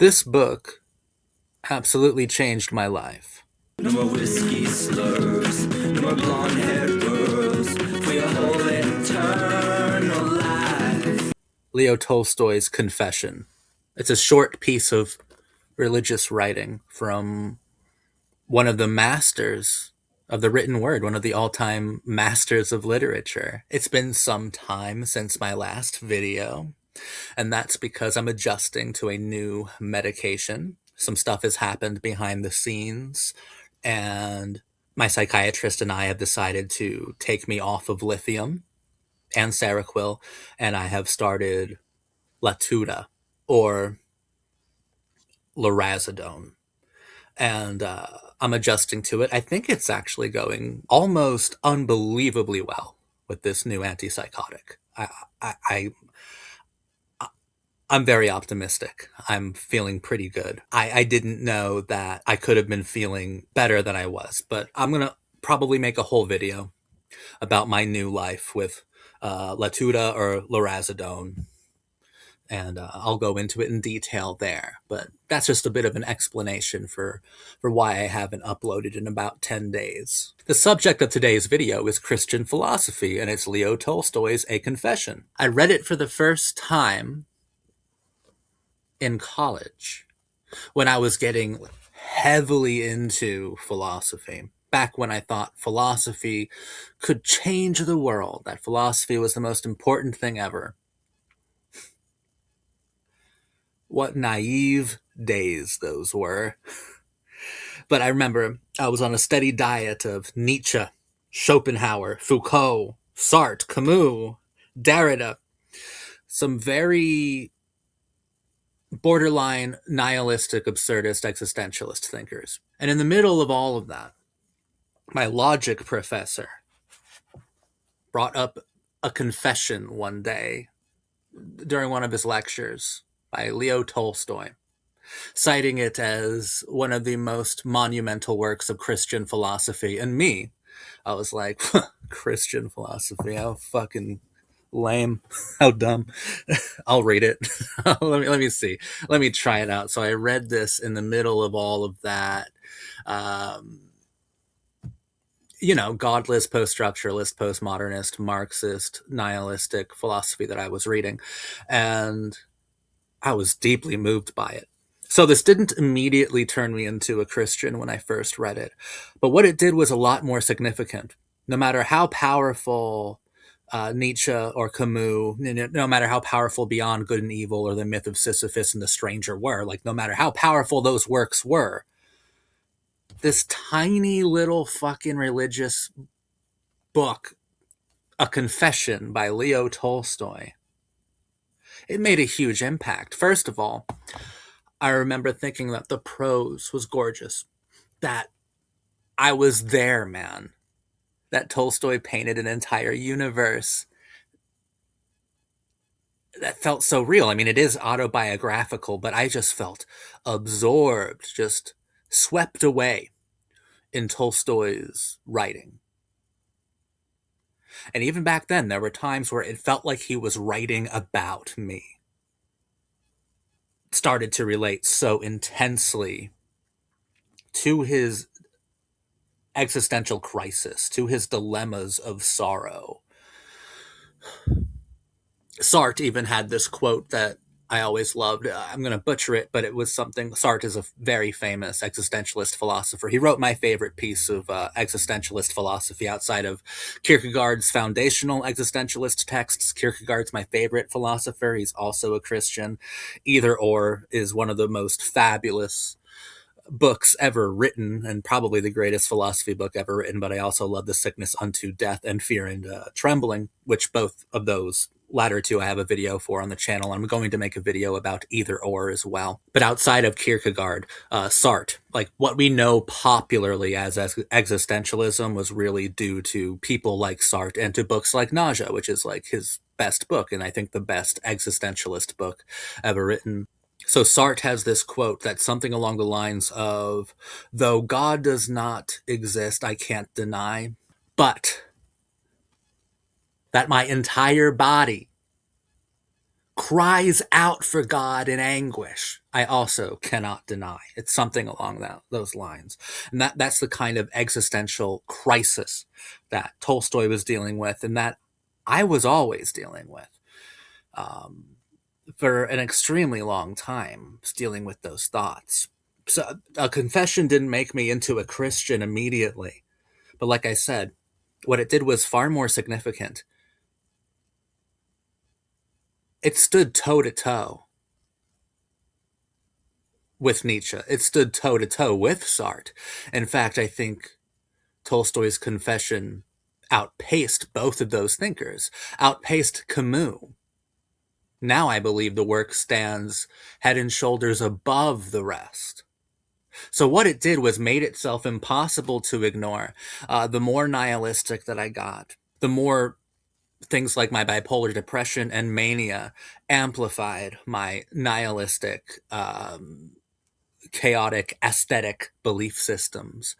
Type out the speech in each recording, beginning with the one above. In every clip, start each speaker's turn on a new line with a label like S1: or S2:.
S1: This book absolutely changed my life.
S2: No more whiskey slurs, no more blonde-haired girls, for your whole eternal life.
S1: Leo Tolstoy's Confession. It's a short piece of religious writing from one of the masters of the written word, one of the all-time masters of literature. It's been some time since my last video, and that's because I'm adjusting to a new medication. Some stuff has happened behind the scenes, and my psychiatrist and I have decided to take me off of lithium and Seroquel, and I have started Latuda, or lorazepam, and I'm adjusting to it. I think it's actually going almost unbelievably well with this new antipsychotic. I I'm very optimistic. I'm feeling pretty good. I didn't know that I could have been feeling better than I was, but I'm gonna probably make a whole video about my new life with Latuda or lorazepam, and I'll go into it in detail there. But that's just a bit of an explanation for why I haven't uploaded in about 10 days. The subject of today's video is Christian philosophy, and it's Leo Tolstoy's A Confession. I read it for the first time in college when I was getting heavily into philosophy. Back when I thought philosophy could change the world, that philosophy was the most important thing ever. What naive days those were. But I remember I was on a steady diet of Nietzsche, Schopenhauer, Foucault, Sartre, Camus, Derrida, some very borderline nihilistic, absurdist, existentialist thinkers. And in the middle of all of that, my logic professor brought up a confession one day during one of his lectures by Leo Tolstoy, citing it as one of the most monumental works of Christian philosophy. And me, I was like, Christian philosophy, how fucking lame, how dumb. I'll read it. let me see. Let me try it out. So I read this in the middle of all of that. Godless, post-structuralist, postmodernist, Marxist, nihilistic philosophy that I was reading. And I was deeply moved by it. So this didn't immediately turn me into a Christian when I first read it. But what it did was a lot more significant. No matter how powerful Nietzsche or Camus, no matter how powerful Beyond Good and Evil or The Myth of Sisyphus and the Stranger were, like no matter how powerful those works were, this tiny little fucking religious book, A Confession by Leo Tolstoy, it made a huge impact. First of all, I remember thinking that the prose was gorgeous, that I was there, man, that Tolstoy painted an entire universe that felt so real. I mean, it is autobiographical, but I just felt absorbed, just swept away in Tolstoy's writing. And even back then, there were times where it felt like he was writing about me. Started to relate so intensely to his existential crisis, to his dilemmas of sorrow. Sartre even had this quote that I always loved. I'm going to butcher it, but it was something. Sartre is a very famous existentialist philosopher. He wrote my favorite piece of existentialist philosophy outside of Kierkegaard's foundational existentialist texts. Kierkegaard's my favorite philosopher. He's also a Christian. Either Or is one of the most fabulous books ever written, and probably the greatest philosophy book ever written. But I also love The Sickness Unto Death and Fear and Trembling, which both of those latter two I have a video for on the channel. I'm going to make a video about Either Or as well. But outside of Kierkegaard, Sartre, like what we know popularly as existentialism, was really due to people like Sartre and to books like Nausea, which is like his best book, and I think the best existentialist book ever written. So Sartre has this quote that's something along the lines of, though God does not exist, I can't deny, but that my entire body cries out for God in anguish, I also cannot deny. It's something along those lines. And that's the kind of existential crisis that Tolstoy was dealing with and that I was always dealing with. Um, for an extremely long time, was dealing with those thoughts. So a confession didn't make me into a Christian immediately. But like I said, what it did was far more significant. It stood toe to toe with Nietzsche. It stood toe to toe with Sartre. In fact, I think Tolstoy's confession outpaced both of those thinkers, outpaced Camus. Now I believe the work stands head and shoulders above the rest. So what it did was made itself impossible to ignore. The more nihilistic that I got, the more things like my bipolar depression and mania amplified my nihilistic, chaotic, aesthetic belief systems.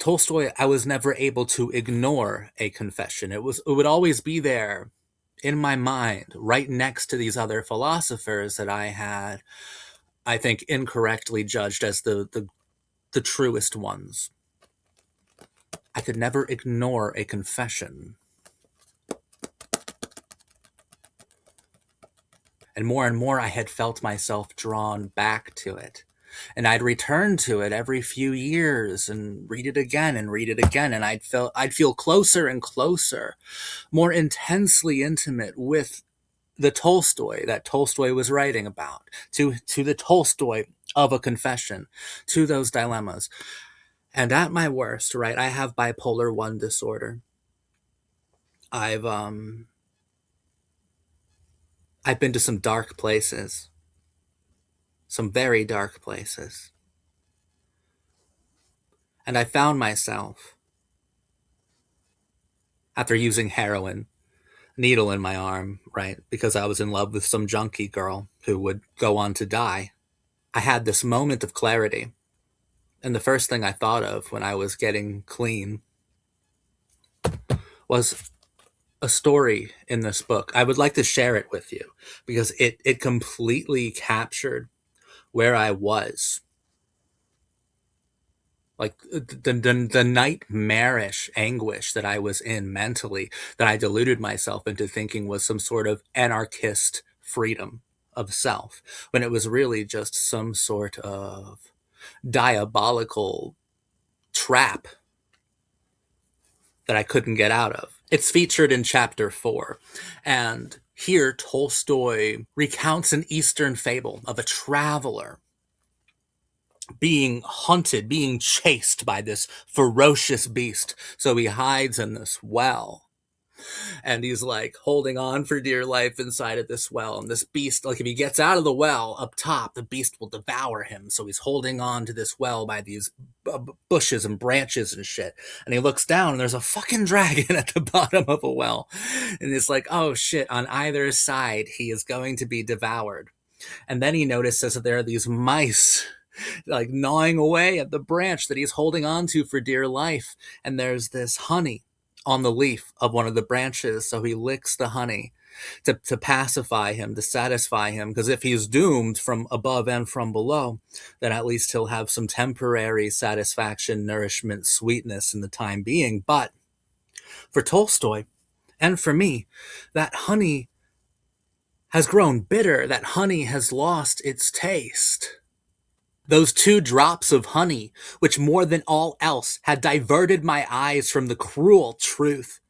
S1: Tolstoy, I was never able to ignore a confession. It would always be there in my mind, right next to these other philosophers that I had, I think, incorrectly judged as the truest ones. I could never ignore a confession. And more I had felt myself drawn back to it. And I'd return to it every few years and read it again and read it again. And I'd feel closer and closer, more intensely intimate with the Tolstoy that Tolstoy was writing about, to the Tolstoy of a confession, to those dilemmas. And at my worst, right, I have bipolar 1 disorder. I've um I've been to some dark places, some very dark places. And I found myself, after using heroin, needle in my arm, right, because I was in love with some junkie girl who would go on to die. I had this moment of clarity. And the first thing I thought of when I was getting clean was a story in this book. I would like to share it with you because it completely captured where I was, like the nightmarish anguish that I was in mentally, that I deluded myself into thinking was some sort of anarchist freedom of self, when it was really just some sort of diabolical trap that I couldn't get out of. It's featured in chapter 4. And here Tolstoy recounts an Eastern fable of a traveler being hunted, being chased by this ferocious beast. So he hides in this well. And he's like holding on for dear life inside of this well. And this beast, like if he gets out of the well up top, the beast will devour him. So he's holding on to this well by these bushes and branches and shit. And he looks down and there's a fucking dragon at the bottom of a well. And it's like, oh shit, on either side, he is going to be devoured. And then he notices that there are these mice like gnawing away at the branch that he's holding on to for dear life. And there's this honey on the leaf of one of the branches. So he licks the honey to pacify him, to satisfy him. Because if he's doomed from above and from below, then at least he'll have some temporary satisfaction, nourishment, sweetness in the time being. But for Tolstoy and for me, that honey has grown bitter. That honey has lost its taste. Those 2 drops of honey, which more than all else had diverted my eyes from the cruel truth,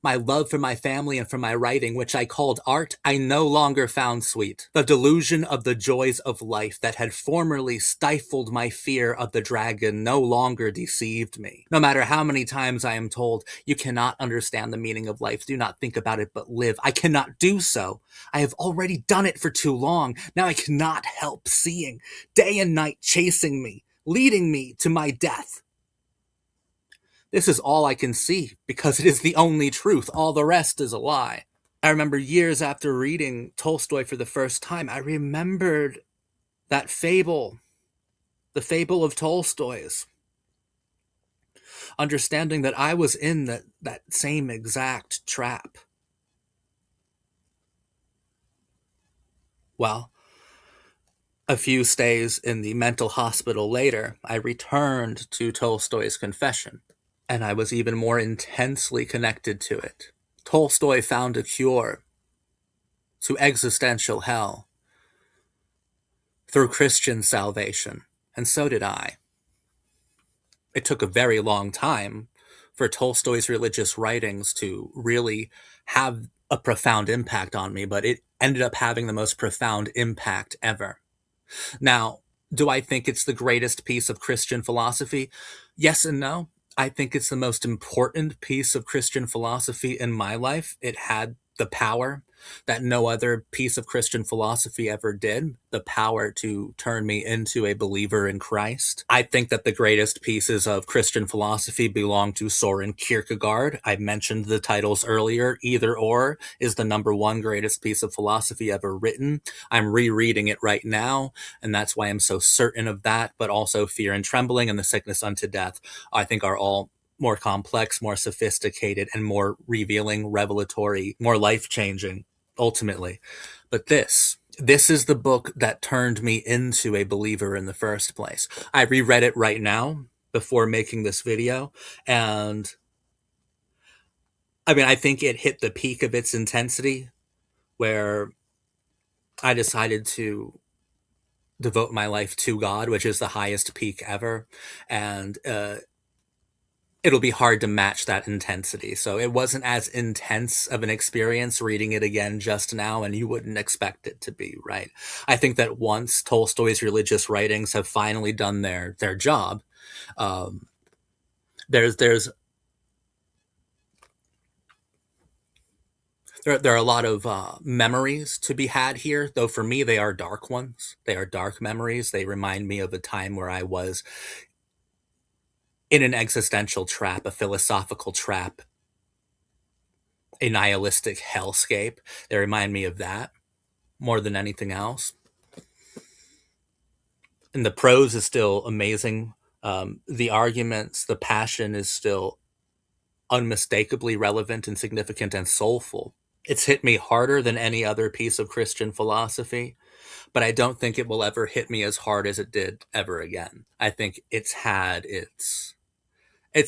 S1: my love for my family and for my writing, which I called art, I no longer found sweet. The delusion of the joys of life that had formerly stifled my fear of the dragon no longer deceived me. No matter how many times I am told, you cannot understand the meaning of life, do not think about it but live, I cannot do so. I have already done it for too long. Now I cannot help seeing, day and night chasing me, leading me to my death. This is all I can see because it is the only truth. All the rest is a lie. I remember years after reading Tolstoy for the first time, I remembered that fable, the fable of Tolstoy's, understanding that I was in that same exact trap. Well, a few stays in the mental hospital later, I returned to Tolstoy's Confession, and I was even more intensely connected to it. Tolstoy found a cure to existential hell through Christian salvation, and so did I. It took a very long time for Tolstoy's religious writings to really have a profound impact on me, but it ended up having the most profound impact ever. Now, do I think it's the greatest piece of Christian philosophy? Yes and no. I think it's the most important piece of Christian philosophy in my life. It had the power that no other piece of Christian philosophy ever did, the power to turn me into a believer in Christ. I think that the greatest pieces of Christian philosophy belong to Soren Kierkegaard. I mentioned the titles earlier. Either or is the number one greatest piece of philosophy ever written. I'm rereading it right now, and that's why I'm so certain of that, but also Fear and Trembling and The Sickness Unto Death, I think are all more complex, more sophisticated, and more revealing, revelatory, more life-changing, ultimately. But this is the book that turned me into a believer in the first place. I reread it right now before making this video, and I mean, I think it hit the peak of its intensity where I decided to devote my life to God, which is the highest peak ever. And it'll be hard to match that intensity. So it wasn't as intense of an experience reading it again just now, and you wouldn't expect it to be, right? I think that once Tolstoy's religious writings have finally done their job, um, there's there are a lot of memories to be had here, though for me they are dark ones. They are dark memories. They remind me of a time where I was in an existential trap, a philosophical trap, a nihilistic hellscape. They remind me of that more than anything else. And the prose is still amazing. The arguments, the passion is still unmistakably relevant and significant and soulful. It's hit me harder than any other piece of Christian philosophy, but I don't think it will ever hit me as hard as it did ever again. I think it's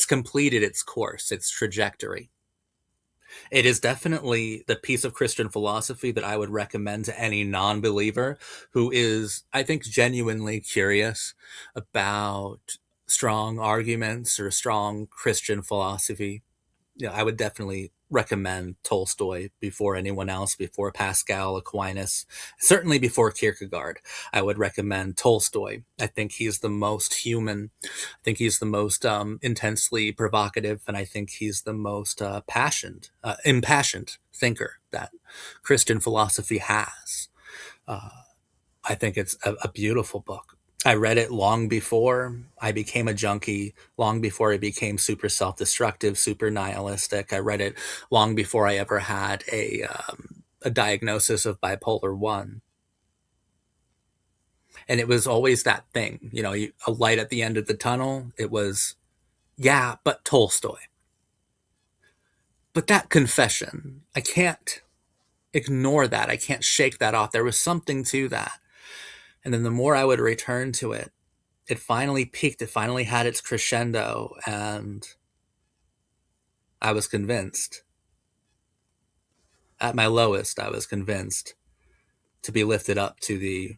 S1: completed its course, its trajectory. It is definitely the piece of Christian philosophy that I would recommend to any non believer who is, I think, genuinely curious about strong arguments or strong Christian philosophy. Yeah, I would definitely recommend Tolstoy before anyone else, before Pascal, Aquinas, certainly before Kierkegaard. I would recommend Tolstoy. I think he's the most human. I think he's the most intensely provocative, and I think he's the most impassioned thinker that Christian philosophy has. Uh, I think it's a beautiful book. I read it long before I became a junkie, long before I became super self destructive, super nihilistic. I read it long before I ever had a diagnosis of bipolar 1. And it was always that thing, a light at the end of the tunnel. It was, yeah, but Tolstoy. But that confession, I can't ignore that. I can't shake that off. There was something to that. And then the more I would return to it, it finally peaked. It finally had its crescendo, and I was convinced. At my lowest, I was convinced to be lifted up to the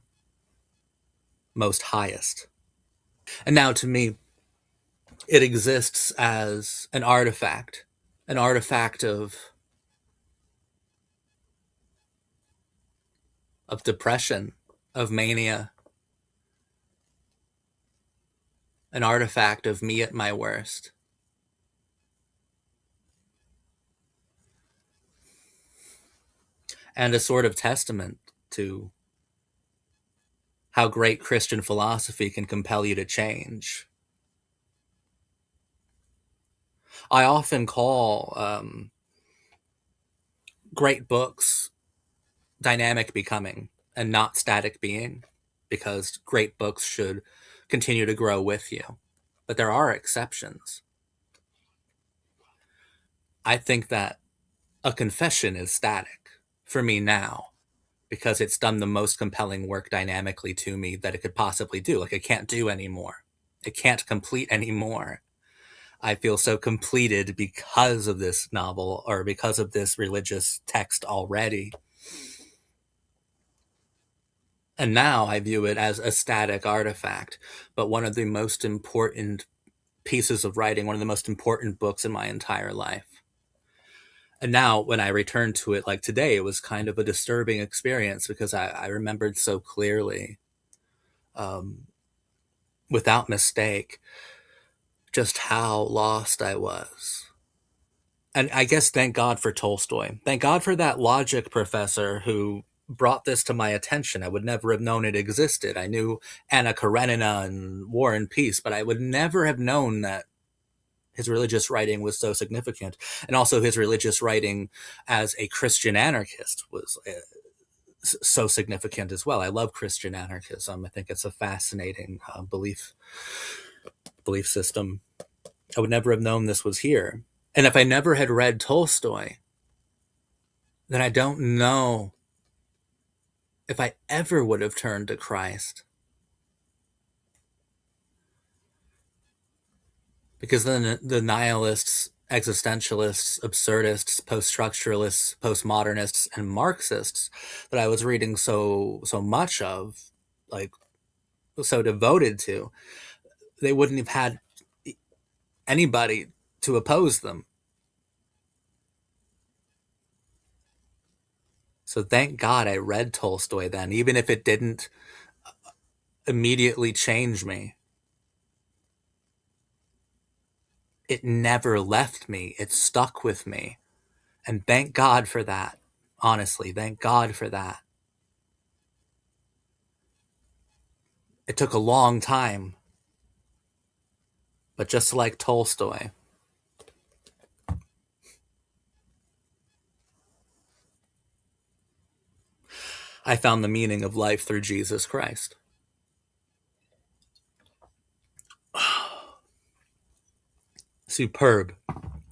S1: most highest. And now to me, it exists as an artifact of depression, of mania, an artifact of me at my worst, and a sort of testament to how great Christian philosophy can compel you to change. I often call great books dynamic becoming and not static being, because great books should continue to grow with you. But there are exceptions. I think that a confession is static for me now. because it's done the most compelling work dynamically to me that it could possibly do. Like, it can't do anymore. It can't complete anymore. I feel so completed because of this novel or because of this religious text already. And now I view it as a static artifact, but one of the most important pieces of writing, one of the most important books in my entire life. And now when I returned to it, like today, it was kind of a disturbing experience because I remembered so clearly, um, without mistake, just how lost I was. And I guess thank God for Tolstoy. Thank God for that logic professor who brought this to my attention. I would never have known it existed. I knew Anna Karenina and War and Peace, but I would never have known that his religious writing was so significant. And also his religious writing as a Christian anarchist was so significant as well. I love Christian anarchism. I think it's a fascinating belief system. I would never have known this was here. And if I never had read Tolstoy, then I don't know if I ever would have turned to Christ. Because then the nihilists, existentialists, absurdists, post-structuralists, postmodernists, and Marxists that I was reading so much of, like so devoted to, they wouldn't have had anybody to oppose them. So thank God I read Tolstoy then, even if it didn't immediately change me. It never left me. It stuck with me. And thank God for that. Honestly, thank God for that. It took a long time, but just like Tolstoy, I found the meaning of life through Jesus Christ. Superb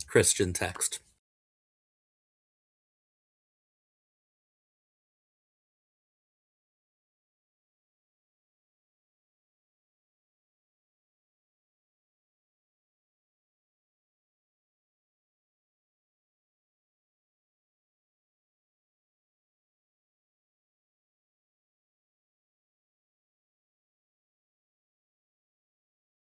S1: Christian text.